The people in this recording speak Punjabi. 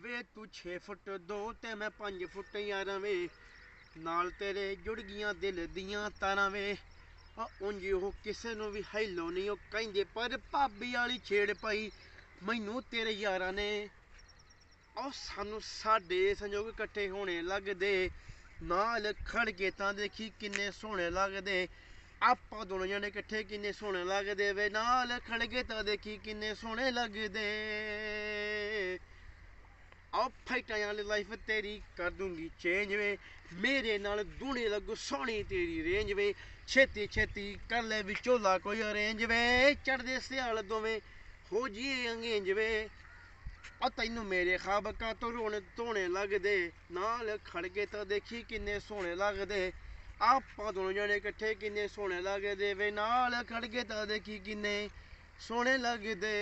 ਵੇ ਤੂੰ 6 ਫੁੱਟ 2 ਤੇ ਮੈਂ 5 ਫੁੱਟ 11 ਵੇ ਨਾਲ ਤੇਰੇ ਜੁੜ ਗਈਆਂ ਦਿਲ ਦੀਆਂ ਤਾਰਾਂ ਵੇ ਉਂਝ ਉਹ ਕਿਸੇ ਨੂੰ ਵੀ ਹੈਲੋ ਨਹੀਂ ਉਹ ਕਹਿੰਦੇ ਪਰ ਭਾਬੀ ਵਾਲੀ ਛੇੜ ਪਾਈ ਮੈਨੂੰ ਤੇਰੇ ਯਾਰਾਂ ਨੇ ਸਾਨੂੰ ਸਾਡੇ ਸੰਜੋਗ ਇਕੱਠੇ ਹੋਣੇ ਲੱਗਦੇ ਨਾਲ ਖੜ ਕੇ ਤਾਂ ਦੇਖੀ ਕਿੰਨੇ ਸੋਹਣੇ ਲੱਗਦੇ ਆਪਾਂ ਦੋਨੋਂ ਜਣੇ ਇਕੱਠੇ ਕਿੰਨੇ ਸੋਹਣੇ ਲੱਗਦੇ ਵੇ ਨਾਲ ਖੜ ਕੇ ਤਾਂ ਦੇਖੀ ਕਿੰਨੇ ਸੋਹਣੇ ਲੱਗਦੇ ਫਾਈਟਾਂ ਵਾਲੀ ਲਾਈਫ ਤੇਰੀ ਕਰ ਦੂੰਗੀ ਚੇਂਜ ਵੇ ਮੇਰੇ ਨਾਲ ਦੂਣੇ ਲੱਗੂ ਸੋਹਣੀ ਤੇਰੀ ਰੇਂਜ ਵੇ ਛੇਤੀ ਛੇਤੀ ਕਰ ਲੈ ਵਿਚੋਲਾ ਕੋਈ ਅਰੇਂਜ ਵੇ ਚੜਦੇ ਸਿਆਲ ਦੋਵੇਂ ਹੋ ਜੀਏ ਅੰਗੇਂਜ ਵੇ ਤੈਨੂੰ ਮੇਰੇ ਖਾਬ ਕਾ ਤੋਂ ਰੋਣੇ ਧੋਣੇ ਲੱਗਦੇ ਨਾਲ ਖੜ ਕੇ ਤਾਂ ਦੇਖੀ ਕਿੰਨੇ ਸੋਹਣੇ ਲੱਗਦੇ ਆਪਾਂ ਦੋਨੋਂ ਜਣੇ ਇਕੱਠੇ ਕਿੰਨੇ ਸੋਹਣੇ ਲੱਗਦੇ ਵੇ ਨਾਲ ਖੜ ਕੇ ਤਾਂ ਦੇਖੀ ਕਿੰਨੇ ਸੋਹਣੇ ਲੱਗਦੇ